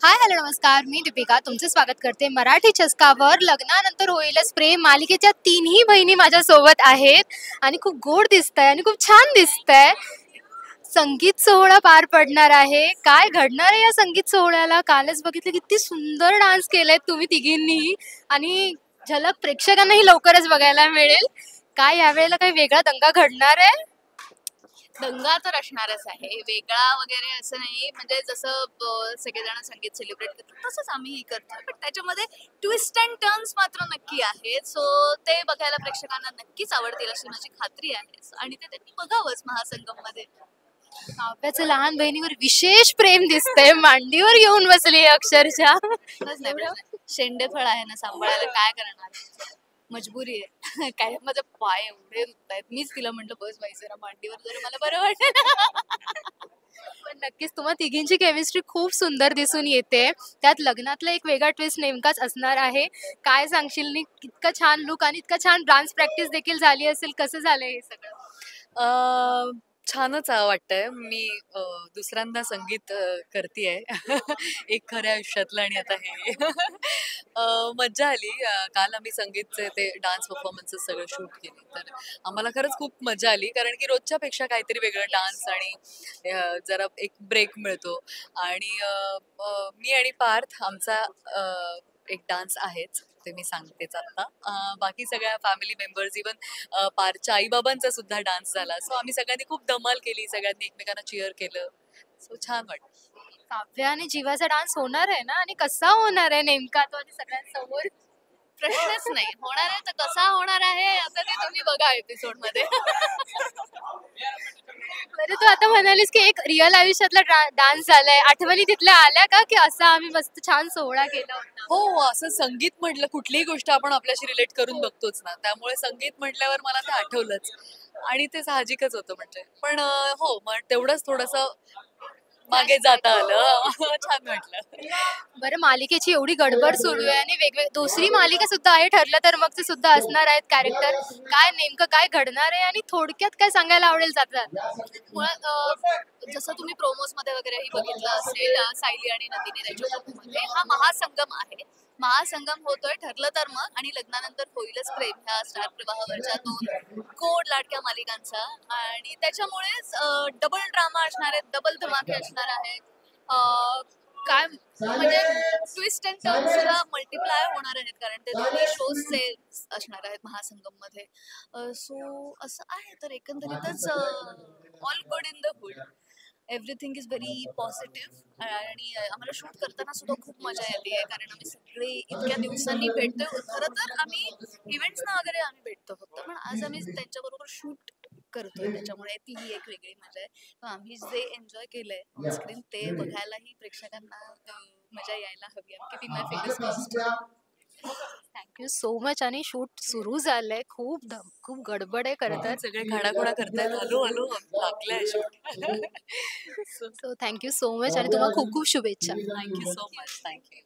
Hi hello नमस्कार, मी दीपिका तुमचं स्वागत करते मराठी चस्कावर. लग्नानंतर होईलच प्रेम मालिकेच्या तिन्ही बहिणी माझ्यासोबत आहेत आणि खूप गोड दिसतंय आणि खूप छान दिसतंय. संगीत सोहळा पार पडणार आहे. काय घडणार आहे या संगीत सोहळ्याला? कालच बघितलं किती सुंदर डान्स केलेत तुम्ही तिघींनी आणि झलक प्रेक्षकांनाही लवकरच बघायला मिळेल. काय यावेळेला काही वेगळा दंगा घडणार आहे? दंगा तर असणारच आहे, वेगळा वगैरे असं नाही. म्हणजे जसं सगळेजण संगीत सेलिब्रेट करतात तसंच आम्हीही करतो, पण त्याच्यामध्ये ट्विस्ट अँड टर्न्स मात्र नक्की आहेत. सो ते बघायला प्रेक्षकांना नक्कीच आवडतील अशी माझी खात्री आहे आणि ते त्यांनी बघावंच महासंगम मध्ये. काव्याचं लहान बहिणीवर विशेष प्रेम दिसतंय, मांडीवर घेऊन बसली अक्षरशः. शेंडेफळ आहे ना, सांभाळायला काय करणार, मजबुरी आहे. काय माझे पाय एवढे दुखत आहेत, मीच तिला म्हटलं बस बाई जरा मांडीवर, जरा मला बरं वाटेल. पण नक्कीच तुम्हा तिघींची केमिस्ट्री खूप सुंदर दिसून येते. त्यात लग्नातला एक वेगळा ट्विस्ट नेमकाच असणार आहे. काय सांगशील नी? इतका छान लुक आणि इतका छान डान्स प्रॅक्टिस देखील झाली असेल. कसं झालंय हे सगळं? अ, छानच वाटतंय. मी दुसऱ्यांदा संगीत करतीये. एक खऱ्या आयुष्यातलं आणि आता हे. मज्जा आली. काल आम्ही संगीतचे ते डान्स परफॉर्मन्सेस सगळं शूट केले. तर आम्हाला खरंच खूप मजा आली. कारण की रोजच्या पेक्षा काहीतरी वेगळं डान्स आणि जरा एक ब्रेक मिळतो. आणि मी आणि पार्थ आमचा एक डान्स आहेच. ते मी सांगतेच आता. बाकी सगळ्या फॅमिली मेंबर्स इव्हन पारच्या आई-बाबांचा सुद्धा डान्स झाला. सो आम्ही सगळ्यांनी खूप धमाल केली. सगळ्यांनी एकमेकांना चीअर केलं. सो छान वाटलं. काव्य आणि जीवाचा डान्स होणार आहे ना? आणि कसा होणार आहे नेमका तो आणि सगळ्यांसमोर? प्रश्नच नाही. होणार आहे तर कसा होणार आहे आता ते तुम्ही बघा एपिसोड मध्ये. बरं तू आता म्हणालीस की एक रिअल आयुष्यातला डान्स झालाय. आठवणी तिथल्या आल्या का की असा आम्ही मस्त छान सोहळा केला होता? हो, असं संगीत म्हटलं कुठलीही गोष्ट आपण आपल्याशी रिलेट करून बघतोच ना. त्यामुळे संगीत म्हटल्यावर मला ते आठवलंच आणि ते साहजिकच होतं म्हणजे. पण हो, मग तेवढंच थोडंसं मागे जाता आलं. छान वाटलं. बरं मालिकेची एवढी गडबड सुरू आहे आणि दुसरी मालिका सुद्धा आहे ठरलं तर मग ते सुद्धा असणार आहेत कॅरेक्टर. काय नेमकं काय घडणार आहे आणि थोडक्यात काय सांगायला आवडेल जातात? मुळात जसं तुम्ही प्रोमोज मध्ये वगैरेही बघितलं असेल, सायली आणि नंदिनी त्याच्या मध्ये हा महासंगम आहे. महासंगम होतोय ठरलं तर मग आणि लग्नानंतर होईलच प्रेम ह्या स्टार प्रवाहावरच्या दोन गोड लाडक्या मालिकांचा. आणि त्याच्यामुळेच डबल ड्रामा असणार आहेत, डबल धमाके असणार आहेत. काय म्हणजे ट्विस्ट अँड टर्न सुद्धा मल्टिप्लाय होणार आहेत, कारण ते दोन्ही शोजचे असणार आहेत महासंगम मध्ये. सो असं आहे. तर एकंदरीतच all good in the hood. Everything is very positive आणि आम्हाला शूट करताना सुद्धा खूप मजा येते, कारण आम्ही सगळे इतक्या दिवसांनी भेटतो. खरं तर आम्ही इव्हेंट्सना वगैरे आम्ही भेटतो फक्त, पण आज आम्ही त्यांच्याबरोबर शूट करतोय, त्याच्यामुळे ती ही एक वेगळी मजा आहे. आम्ही जे एन्जॉय केलंय ऑन स्क्रीन ते बघायलाही प्रेक्षकांना मजा यायला हवी. किती my famous cast. Thank you so much. आणि शूट सुरू झालंय. खूप गडबड आहे खरं तर. सगळे खाडाखोडा करतायत. हॅलो हॅलो लागलंय shoot. So thank you so much आणि तुम्हाला खूप खूप शुभेच्छा. Thank you so much. थँक्यू.